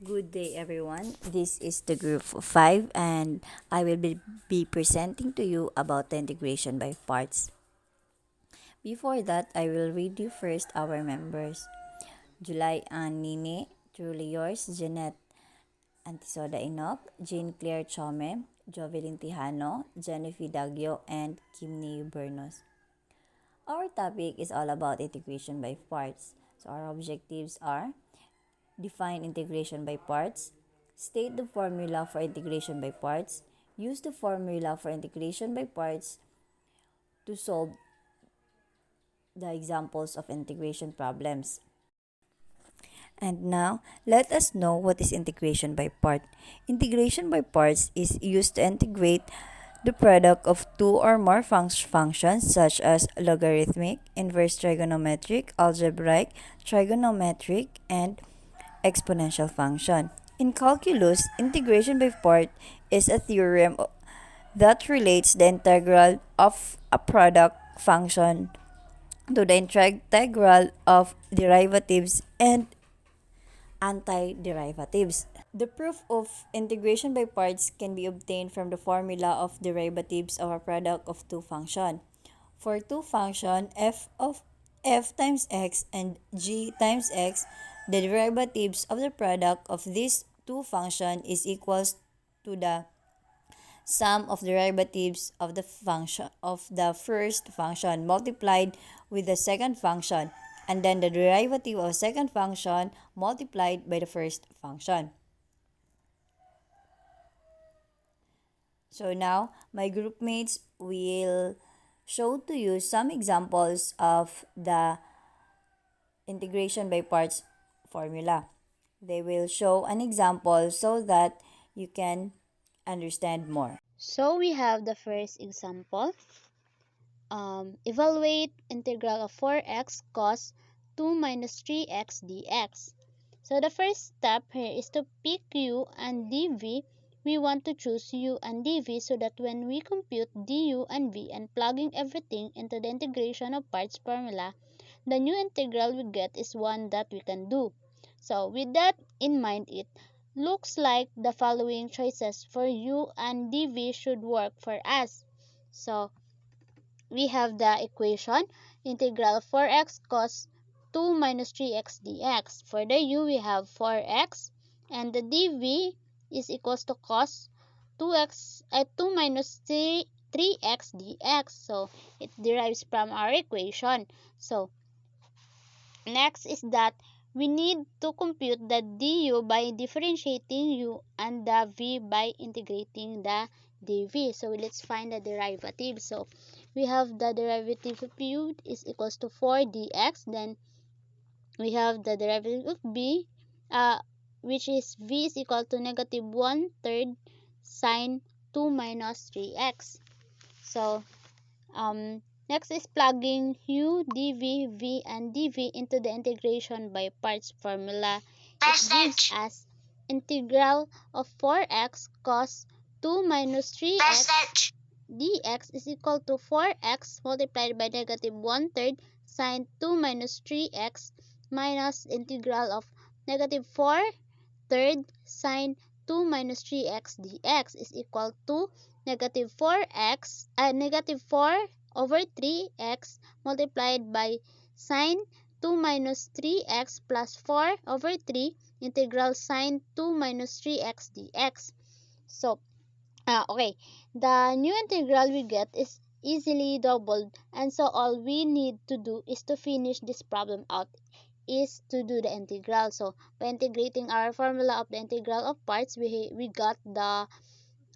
Good day, everyone. This is the group 5, and I will be presenting to you about the integration by parts. Before that, I will read you first our members. July Nine, truly yours, Jeanette Antisoda Inop, Jean Claire Chome, Jovelyn Tijano, Jennifer Dagyo, and Kimni Bernos. Our topic is all about integration by parts. So our objectives are: define integration by parts, state the formula for integration by parts, use the formula for integration by parts to solve the examples of integration problems. And now, let us know what is integration by part. Integration by parts is used to integrate the product of two or more functions such as logarithmic, inverse trigonometric, algebraic, trigonometric, and exponential function. In calculus, integration by part is a theorem that relates the integral of a product function to the integral of derivatives and antiderivatives. The proof of integration by parts can be obtained from the formula of derivatives of a product of two functions. For two functions f of f times x and g times x, the derivatives of the product of these two functions is equals to the sum of derivatives of the function of the first function multiplied with the second function, and then the derivative of the second function multiplied by the first function. So now, my group mates will show to you some examples of the integration by parts formula. They will show an example so that you can understand more. So we have the first example. Evaluate integral of 4x cos 2 minus 3x dx. So the first step here is to pick u and dv. We want to choose u and dv so that when we compute du and v and plugging everything into the integration of parts formula, the new integral we get is one that we can do. So with that in mind, it looks like the following choices for u and dv should work for us. So we have the equation integral 4x cos 2 minus 3x dx. For the u, we have 4x, and the dv is equals to cos 2 minus 3x dx. So it derives from our equation. So next is that we need to compute the du by differentiating u and the v by integrating the dv. So let's find the derivative. So we have the derivative of u is equals to 4 dx. Then we have the derivative of b, which is v is equal to negative 1/3 sine 2 minus 3x. So next is plugging u, dv, v, and dv into the integration by parts formula. It gives us integral of 4x cos 2 minus 3x dx is equal to 4x multiplied by negative 1/3 sine 2 minus 3x minus integral of negative 4/3 sine 2 minus 3x dx is equal to negative 4/3x multiplied by sine 2 minus 3x plus 4/3 integral sine 2 minus 3x dx. So, okay, the new integral we get is easily doubled, and so all we need to do is to finish this problem out is to do the integral. So by integrating our formula of the integral of parts, we got the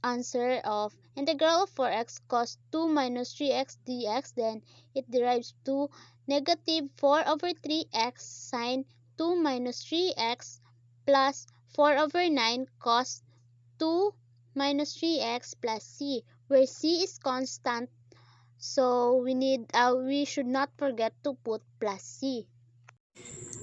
answer of integral of 4x cos 2 minus 3x dx. Then it derives to negative 4/3x sine 2 minus 3x plus 4/9 cos 2 minus 3x plus c, where c is constant. So we should not forget to put plus c.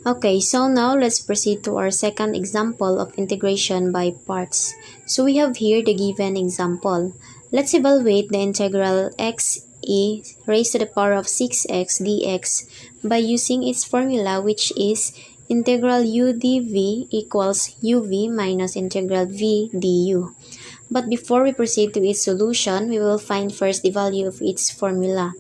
Okay, so now let's proceed to our second example of integration by parts. So we have here the given example. Let's evaluate the integral x e raised to the power of 6x dx by using its formula, which is integral u dv equals uv minus integral v du. But before we proceed to its solution, we will find first the value of its formula.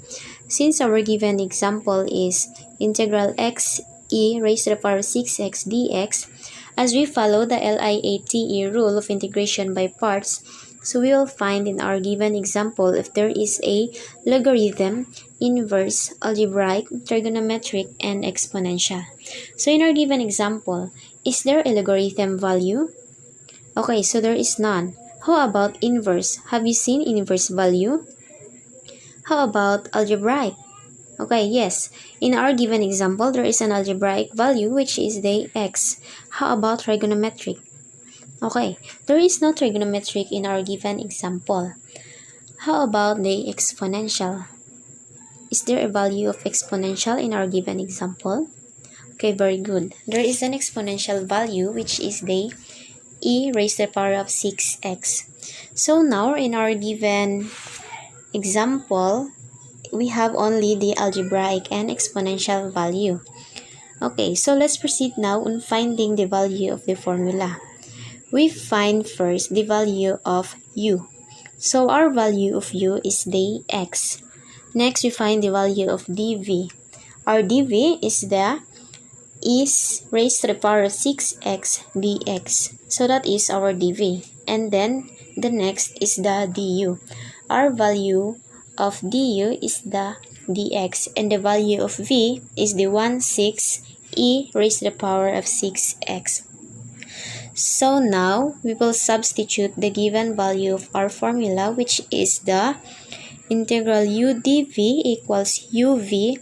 Since our given example is integral x e raised to the power of 6x dx, as we follow the LIATE rule of integration by parts, so we will find in our given example if there is a logarithm, inverse, algebraic, trigonometric, and exponential. So in our given example, is there a logarithm value? Okay, so there is none. How about inverse? Have you seen inverse value? How about algebraic? Okay, yes. In our given example, there is an algebraic value which is the x. How about trigonometric? Okay, there is no trigonometric in our given example. How about the exponential? Is there a value of exponential in our given example? Okay, very good. There is an exponential value which is the e raised to the power of 6x. So now in our given example, we have only the algebraic and exponential value. Okay, so let's proceed now on finding the value of the formula. We find first the value of u. So our value of u is the x. Next, we find the value of dv. Our dv is raised to the power of 6x dx. So that is our dv. And then the next is the du. Our value of du is the dx, and the value of v is the 16 e raised to the power of 6x. So now we will substitute the given value of our formula, which is the integral u dv equals uv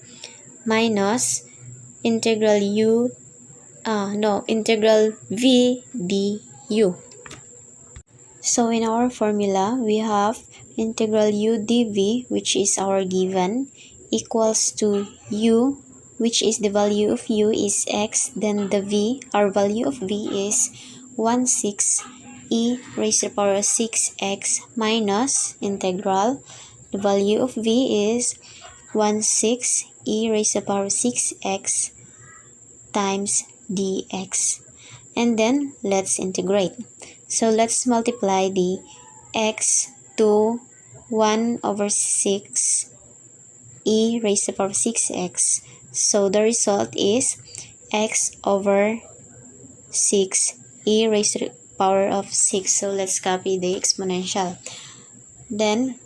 minus integral v du. So in our formula, we have integral u dv, which is our given, equals to u, which is the value of u is x, then the v, our value of v is 16 e raised to the power of 6x minus integral, the value of v is 16 e raised to the power of 6x times dx. And then let's integrate. So let's multiply the x to 1 over 6 e raised to the power of 6x. So the result is x over 6 e raised to the power of 6. So let's copy the exponential. Then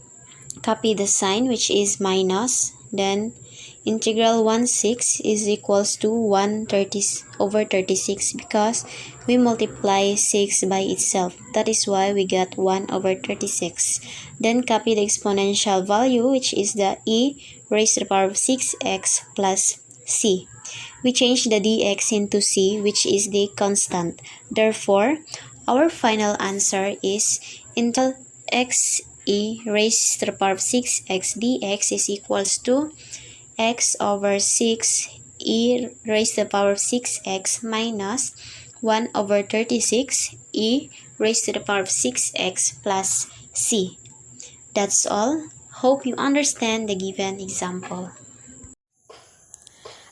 copy the sign, which is minus. Then integral 16 is equals to 130 over 36 because we multiply 6 by itself. That is why we got 1 over 36. Then copy the exponential value, which is the e raised to the power of 6x plus c. We change the dx into c, which is the constant. Therefore, our final answer is integral x e raised to the power of 6x dx is equals to x over 6 e raised to the power of 6x minus 1 over 36 e raised to the power of 6x plus c. That's all. Hope you understand the given example.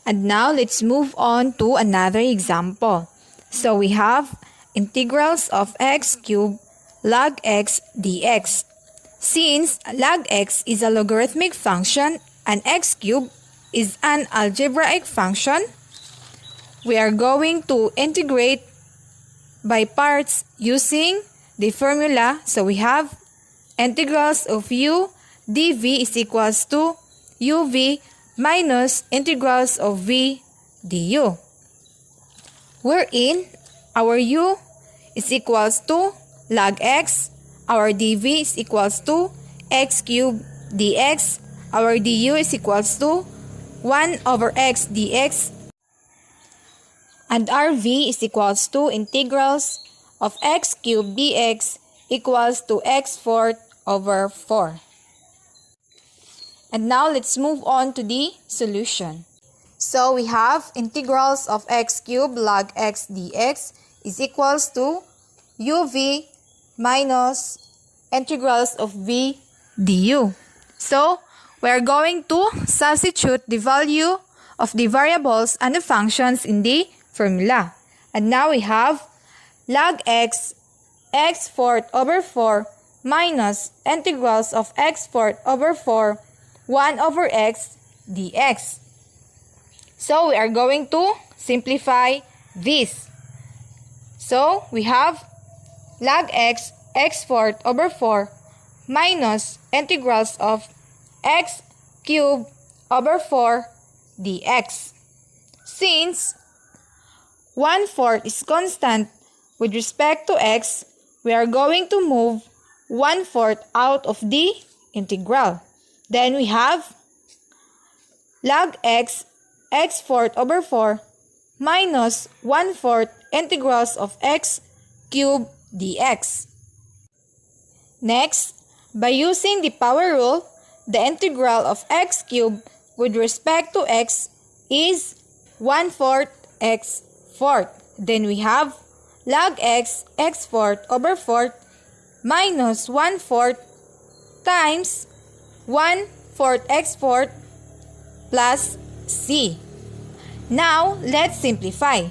And now let's move on to another example. So we have integrals of x cubed log x dx. Since log x is a logarithmic function and x cubed is an algebraic function, we are going to integrate by parts using the formula. So we have integrals of u dv is equals to uv minus integrals of v du, wherein our u is equals to log x, our dv is equals to x cubed dx, our du is equals to 1 over x dx, and our v is equals to integrals of x cubed dx equals to x fourth over 4. And now let's move on to the solution. So we have integrals of x cubed log x dx is equals to uv minus integrals of v du. So we are going to substitute the value of the variables and the functions in the formula. And now we have log x, x fourth over 4 minus integrals of x fourth over 4, 1 over x dx. So we are going to simplify this. So we have log x, x fourth over 4 minus integrals of x cubed over 4 dx. Since 1/4 is constant with respect to x, we are going to move 1/4 out of the integral. Then we have log x, x fourth over 4 minus 1/4 integrals of x cubed dx. Next, by using the power rule, the integral of x cubed with respect to x is 1/4 x fourth. Then we have log x, x fourth over 4 minus 1/4 times 1/4 x fourth plus c. Now, let's simplify.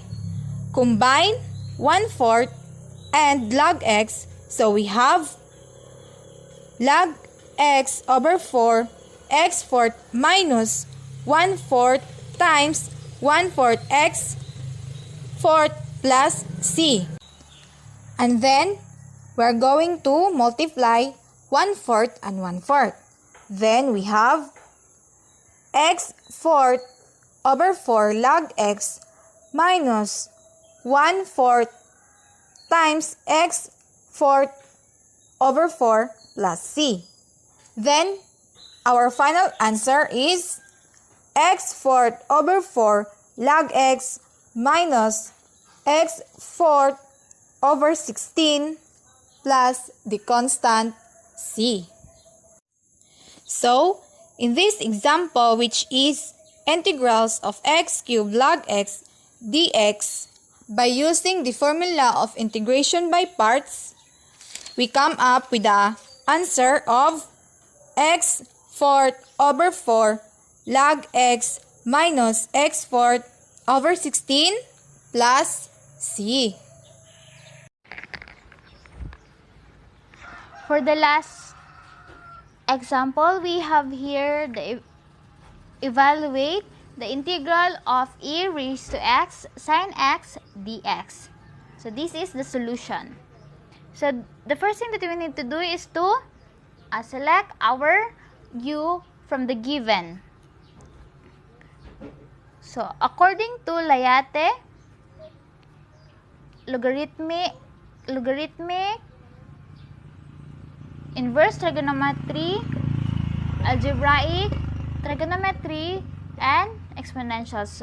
Combine 1/4 and log x, so we have log x over 4 x fourth minus 1/4 times 1/4 x fourth plus c. And then, we're going to multiply 1/4 and 1/4. Then we have x fourth over 4 log x minus 1/4 times x fourth over 4 plus c. Then, our final answer is x fourth over 4 log x minus x fourth over 16 plus the constant c. So, in this example, which is integrals of x cubed log x dx, by using the formula of integration by parts, we come up with the answer of x fourth over 4 log x minus x fourth over 16 plus c. For the last example, we have here the evaluate the integral of e raised to x sine x dx. So this is the solution. So the first thing that we need to do is to select our u from the given. So according to Layate, logarithmic, inverse trigonometry, algebraic, trigonometry, and exponentials.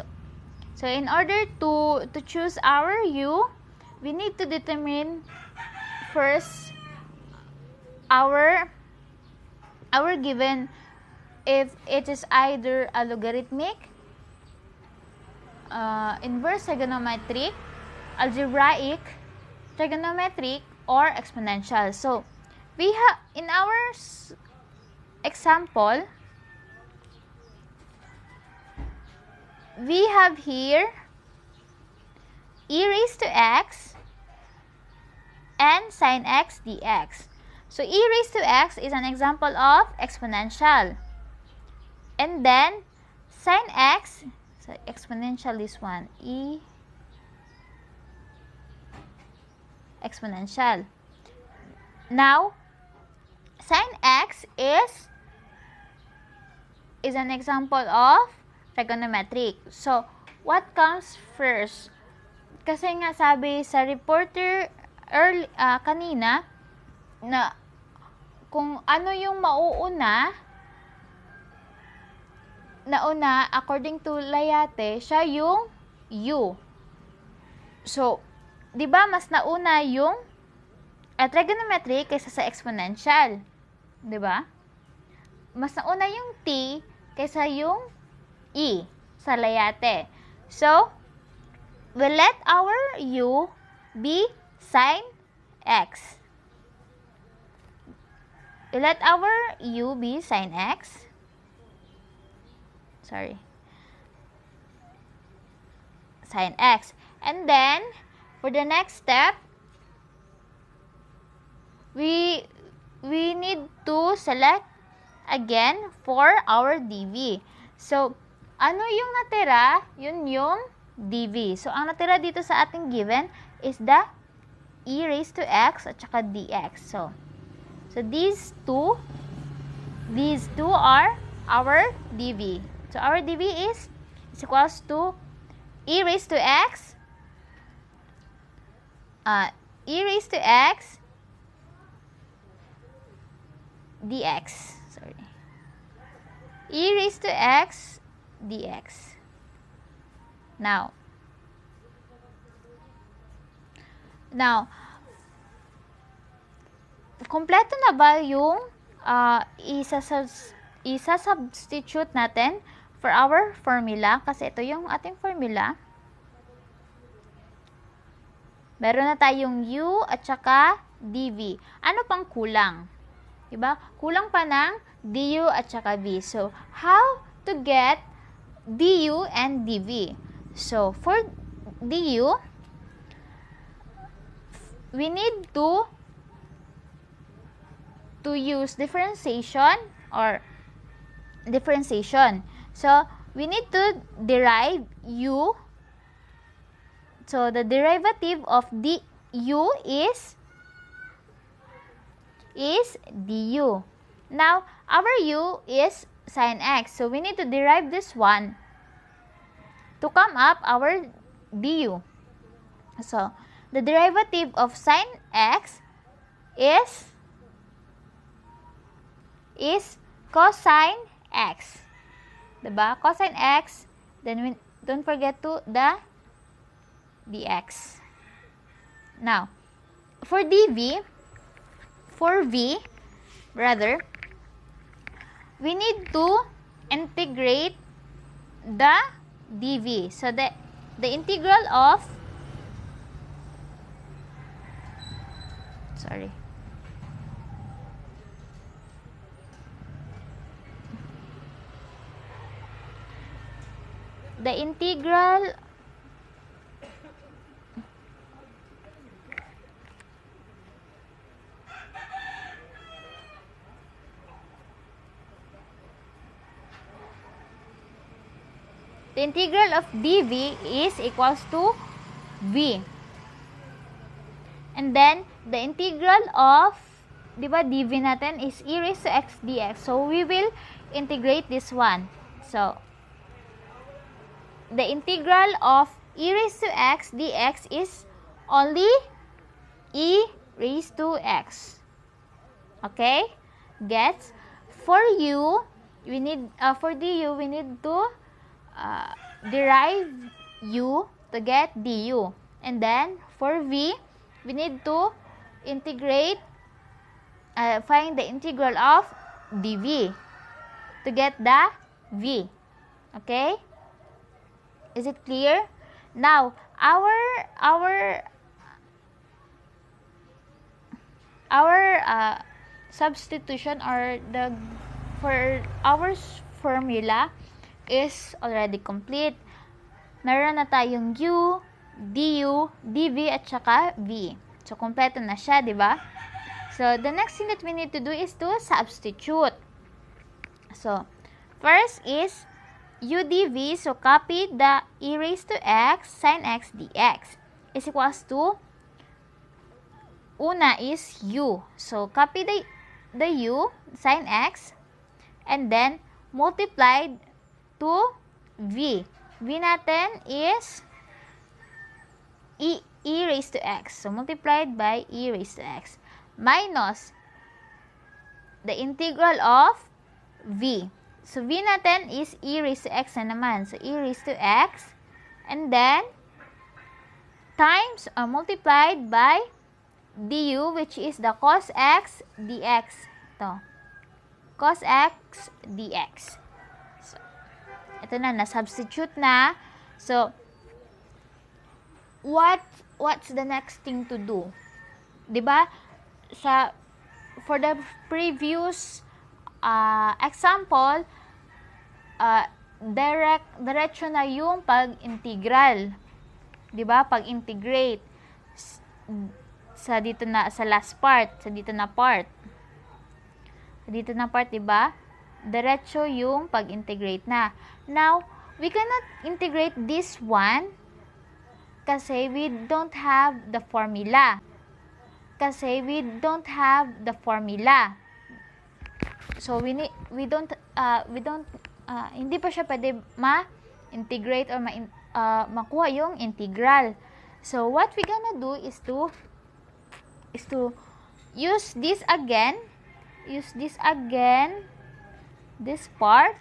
So in order to choose our u, we need to determine first our given, if it is either a logarithmic, inverse trigonometric, algebraic, trigonometric, or exponential. So we have in our example, we have here e raised to x and sine x dx. So e raised to x is an example of exponential. And then sine x, so exponential this one, e exponential. Now, sine x is an example of trigonometric. So, what comes first? Kasi nga sabi sa reporter kanina na kung ano yung mauuna, nauna according to Layate, siya yung u. So, 'di ba mas nauna yung trigonometry kaysa sa exponential, 'di ba? Mas nauna yung t kaysa yung e sa Layate. So, we let our u be sine x. We let our u be sine x. Sine x. And then, for the next step, we need to select again for our dv. So, ano yung natira? Yun yung dv. So, ang natira dito sa ating given is the e raised to x at saka dx. So these two are our dv. So, our dv is equals to e raised to x dx. Sorry. E raised to x dx. Now, kompleto na ba yung isa-substitute natin for our formula? Kasi ito yung ating formula. Meron na tayong u at saka dv. Ano pang kulang? Diba? Kulang pa ng du at saka v. So, how to get du and dv? So, for du, we need to use differentiation. So, we need to derive u. So, the derivative of du is du. Now, our u is sin x. So, we need to derive this one to come up our du. So, the derivative of sin x is cosine x. Diba? Cosine x, then we don't forget to the dx. Now, for v, we need to integrate the dv. So, the integral of the integral of dv is equals to v. And then, the integral of, diba, dv natin is e raised to x dx. So, we will integrate this one. So, the integral of e raised to x dx is only e raised to x. Okay? Gets? For u, we need, for du, we need to derive u to get du. And then, for v, we need to integrate, find the integral of dv to get the v. Okay? Is it clear? Now, our substitution or for our formula is already complete. Meron na tayong u, du, dv at saka v. So, kompleto na siya, di ba? So, the next thing that we need to do is to substitute. So, first is u dv. So, copy the e raised to x sin x dx is equals to, una is u. So, copy the u sin x and then multiplied to v. V natin is e raised to x. So, multiplied by e raised to x minus the integral of v. So, v natin is e raised to x na naman. So, e raised to x and then times or multiplied by du, which is the cos x dx. Ito. Cos x dx. So, ito na, na-substitute na. So, what's the next thing to do? Diba? For the previous example, diretso na yung pag-integral. 'Di ba? Pag integrate sa dito na sa last part, sa dito na part. Sa dito na part, 'di ba? Diretso yung pag-integrate na. Now, we cannot integrate this one kasi we don't have the formula. So hindi pa siya pwede ma-integrate or makuha yung integral. So what we gonna do is to use this again, this part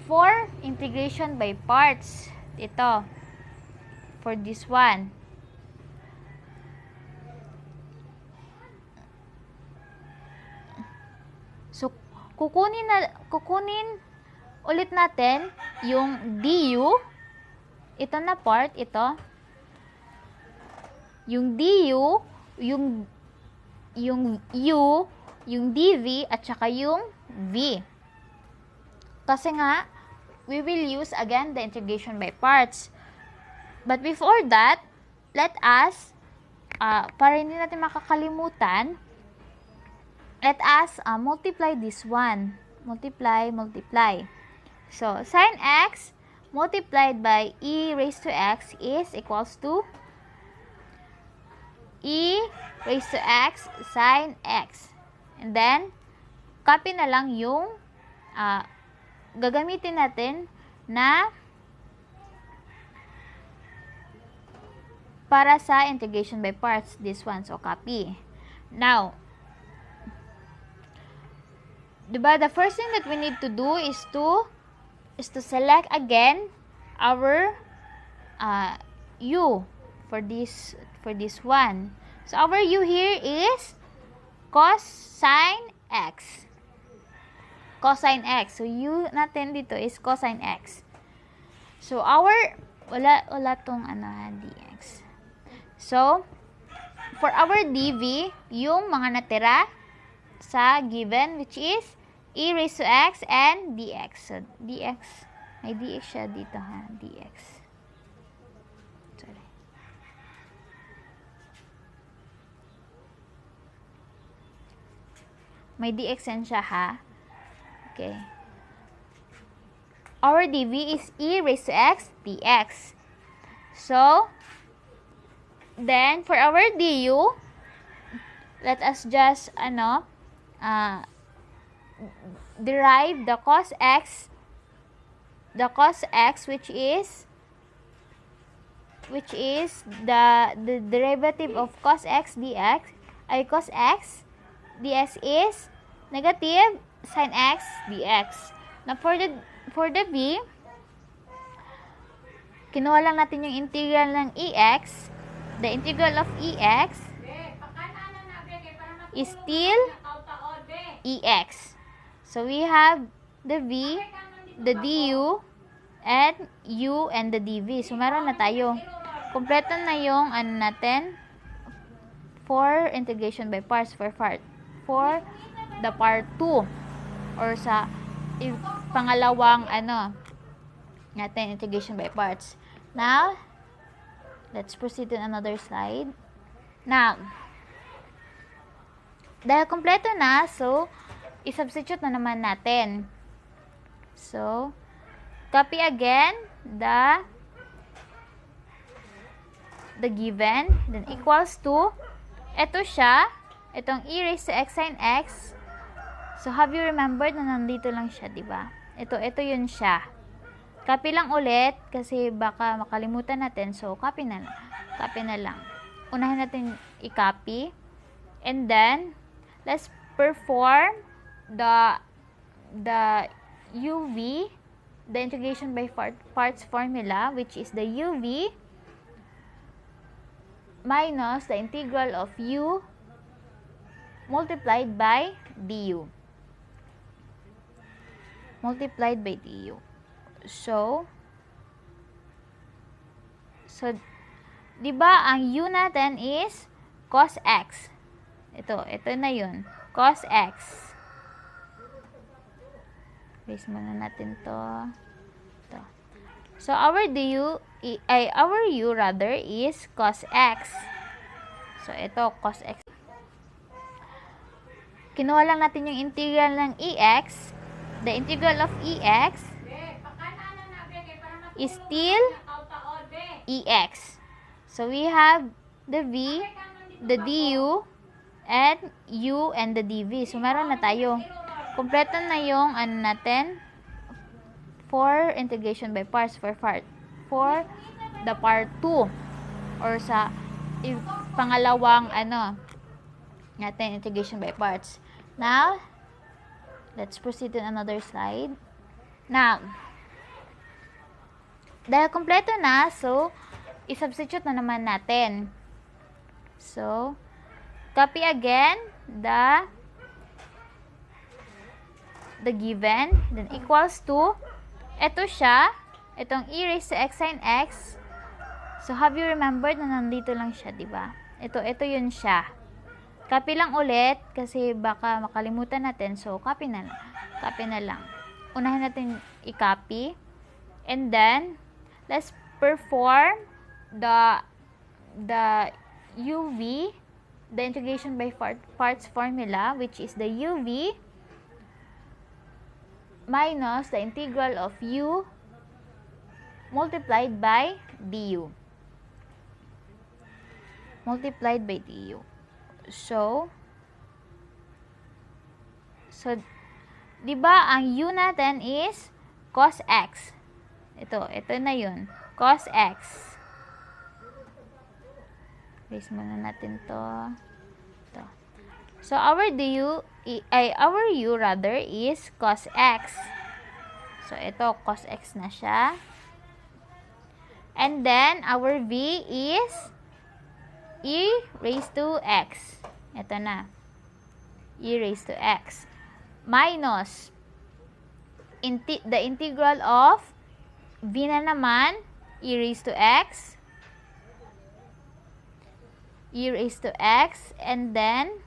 for integration by parts. Ito for this one. So, kukunin ulit natin yung du, ito na part, ito. Yung du, yung u, yung dv, at saka yung v. Kasi nga, we will use again the integration by parts. But before that, let us, para hindi natin makakalimutan, let us multiply this one. Multiply. So, sin x multiplied by e raised to x is equals to e raised to x sin x. And then, copy na lang yung gagamitin natin na para sa integration by parts, this one. So, copy. Now, diba, the first thing that we need to do is to select again our u for this one. So our u here is cosine x. So u natin dito is cosine x. So our wala tong dx. So for our dv, yung mga natira sa given, which is e raised to x and dx. So, dx, may dx siya dito dx. Sorry. May dx yan siya Okay. Our dv is e raised to x dx. So, then for our du, let us just derive the cos x which is the derivative of cos x dx ay cos x dx is negative sin x dx. Now for the v, kinuha lang natin yung integral ng ex. The integral of ex is still ex. So we have the v, the du, and u, and the dv. So meron na tayo. Kompleto na yung natin for integration by parts for the part 2 or sa pangalawang natin integration by parts. Now, let's proceed to another slide. Now, dahil kompleto na, so i-substitute na naman natin. So, copy again the given, then equals to, ito siya, itong e raised to x sin x. So, have you remembered na nandito lang siya, diba? Ito yun siya. Copy lang ulit, kasi baka makalimutan natin. So, copy na lang. Unahin natin i-copy. And then, let's perform the uv, the integration by parts formula, which is the uv minus the integral of u multiplied by du. So, di ba ang u natin is cos x. Ito na yun. Cos x. Base muna natin to. So, our du our u rather is cos x. So, ito, cos x. Kinuha lang natin yung integral ng ex. The integral of ex is still ex. So, we have the v, the du, and u, and the dv. So, meron na tayo. Kompleto na yung natin for integration by parts for the part 2 or sa pangalawang natin integration by parts. Now, let's proceed to another slide. Now, dahil kompleto na, so i-substitute na naman natin. So, copy again the given, then equals to, ito siya, itong e raised to x sin x. So, have you remembered na nandito lang siya, di ba? Ito yun siya. Copy lang ulit, kasi baka makalimutan natin. So, copy na lang. Unahin natin i-copy. And then, let's perform the UV, the integration by parts formula, which is the UV minus the integral of u multiplied by du. So, di ba ang u natin is cos x. Ito na yun. Cos x. Erase muna natin to. Ito. So, our u rather is cos x. So, ito, cos x na siya. And then, our v is e raised to x. Ito na. E raised to x. Minus the integral of v na naman, e raised to x. E raised to x. And then,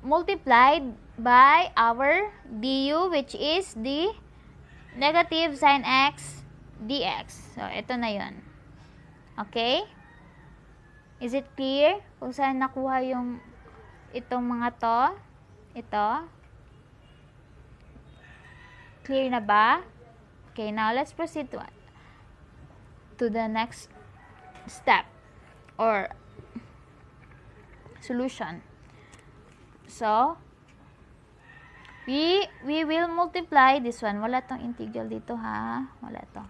multiplied by our du, which is the negative sin x dx. So, ito na yun. Okay? Is it clear? Kung saan nakuha yung itong mga to? Ito? Clear na ba? Okay, now let's proceed to the next step or solution. So, we will multiply this one. Wala tong integral dito, ha? Wala to.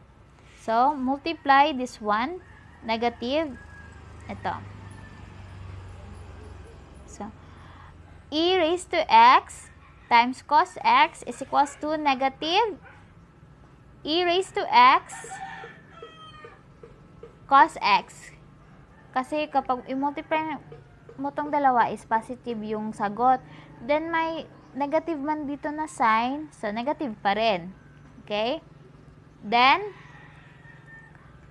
So, multiply this one, negative, ito. So, e raised to x times cos x is equals to negative e raised to x cos x. Kasi kapag i-multiply mo tong dalawa is positive yung sagot. Then, may negative man dito na sign, so negative pa rin. Okay? Then,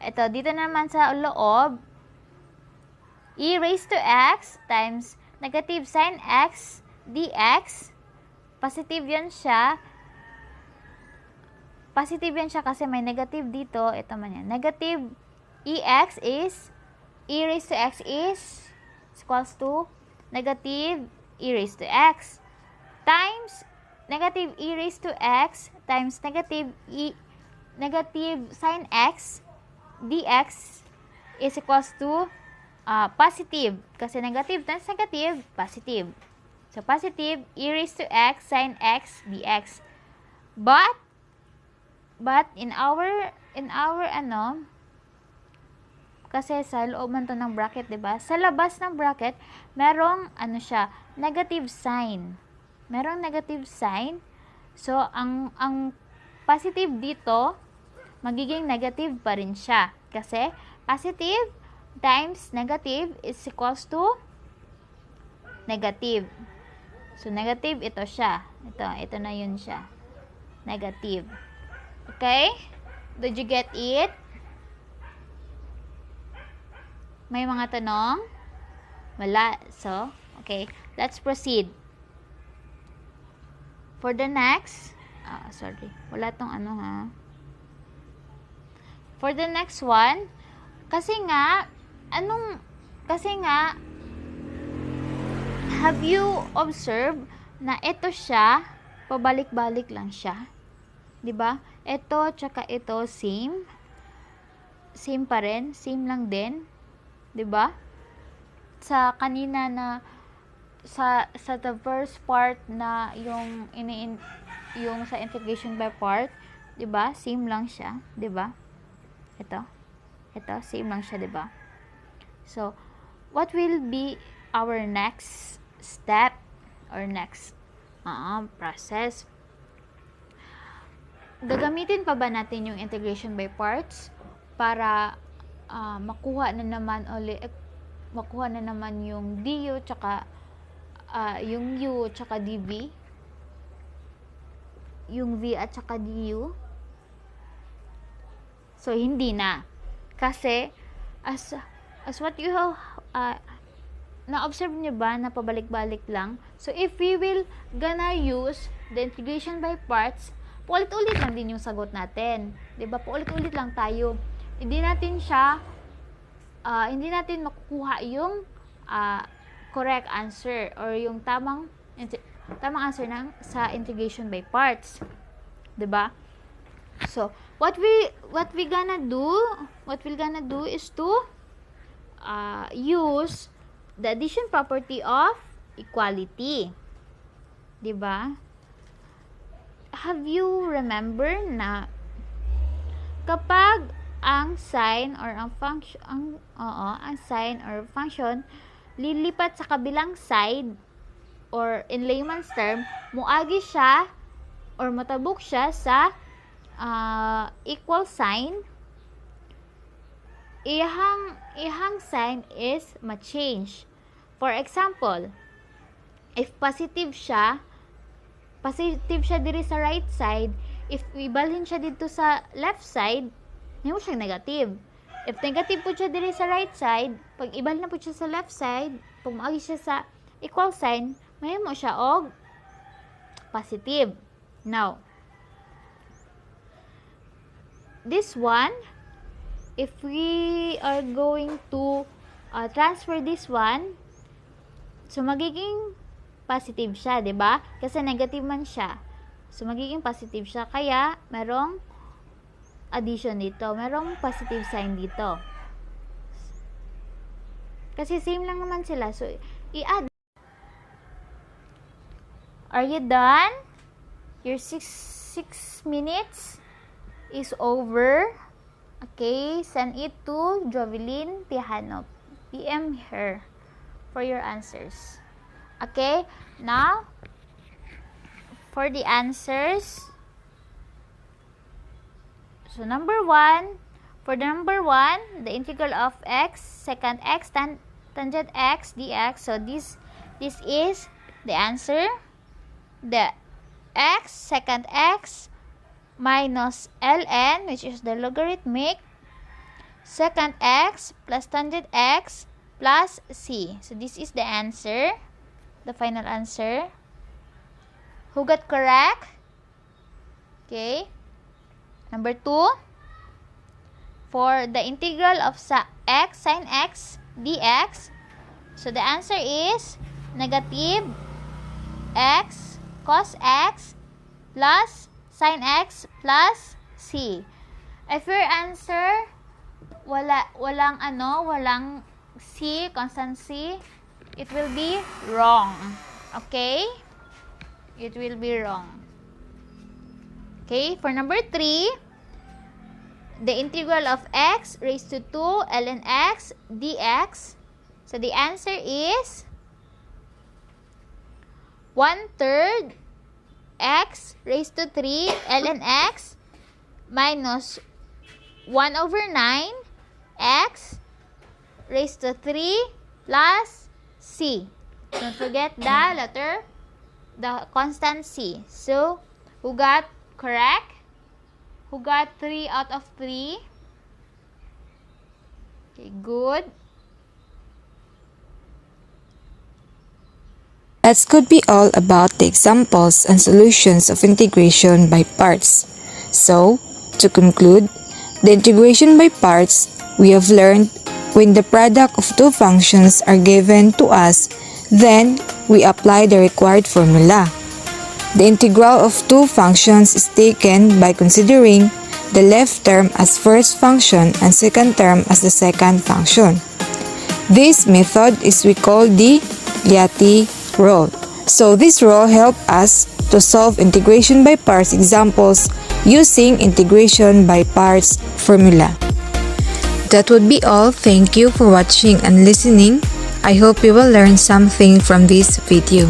ito, dito naman sa loob, e raised to x times negative sin x dx. Positive yan siya. Positive yan siya kasi may negative dito. Ito man yan. Negative ex is, e raised to x is equals to negative e raised to x times negative e raised to x times negative sin x dx is equals to positive. Kasi negative times negative, positive. So, positive e raised to x sin x dx. But in our kasi sa loob man to ng bracket, 'di ba? Sa labas ng bracket, merong siya, negative sign. Merong negative sign. So, ang positive dito, magiging negative pa rin siya. Kasi, positive times negative is equals to negative. So, negative, ito siya. Ito na yun siya. Negative. Okay? Did you get it? May mga tanong? Wala. So, okay. Let's proceed. For the next, sorry. Wala tong ha. for the next one, kasi nga, have you observed na ito siya, pabalik-balik lang siya? 'Di ba? Ito, tsaka ito, same. Same pa rin, same lang din. 'Di ba? Sa kanina na, sa the first part na yung sa integration by part, 'di ba? Same lang siya, 'di ba? Ito, same lang siya, 'di ba? So, what will be our next step or next process? Gagamitin pa ba natin yung integration by parts para makuha na naman yung du tsaka yung u tsaka dv, yung v at tsaka du? So, hindi na. Kasi, as what you have, na-observe nyo ba na pabalik-balik lang? So, if we will gonna use the integration by parts, paulit-ulit lang din yung sagot natin. 'Di ba? Paulit-ulit lang tayo. Hindi natin makukuha yung correct answer or yung tamang answer sa integration by parts. 'Di ba? So, what we're gonna do is to use the addition property of equality. 'Di ba? Have you remember na kapag ang sign or ang function lilipat sa kabilang side, or in layman's term, muagi siya or matabok siya sa equal sign, ihang sign is ma-change. For example, if positive siya diri sa right side, if ibalhin siya dito sa left side, nimo siya negative. If negative po siya diri sa right side, pag ibalhin na po siya sa left side, pag maagi siya sa equal sign, mahimo siya og positive. Now, this one, if we are going to transfer this one, so magiging positive siya, 'di ba? Kasi negative man siya. So magiging positive siya, kaya merong addition dito, merong positive sign dito. Kasi same lang naman sila. So i-add. Are you done? Your 6 minutes is over. Okay, send it to Jovelyn Tihano. PM her for your answers. Okay, now for the answers. So number 1, the integral of x secant x tangent x dx. So this is the answer. The x secant x minus ln, which is the logarithmic secant x plus tangent x plus c. So this is the answer, the final answer. Who got correct? Okay. Number 2, for the integral of x sin x dx. So the answer is negative x cos x plus sin x plus c. If your answer walang c, constant c, it will be wrong. Okay? It will be wrong. Okay, for number 3, the integral of x raised to 2 ln x dx. So the answer is 1/3 x raised to 3 ln x minus 1/9 x raised to 3 plus c. Don't forget the constant c. So, who got correct? Who got 3 out of 3? Okay, good. That could be all about the examples and solutions of integration by parts. So, to conclude, The integration by parts we have learned when the product of two functions are given to us, then we apply the required formula. The integral of two functions is taken by considering the left term as first function and second term as the second function. This method is we call the Liati rule. So this rule helps us to solve integration by parts examples using integration by parts formula. That would be all. Thank you for watching and listening. I hope you will learn something from this video.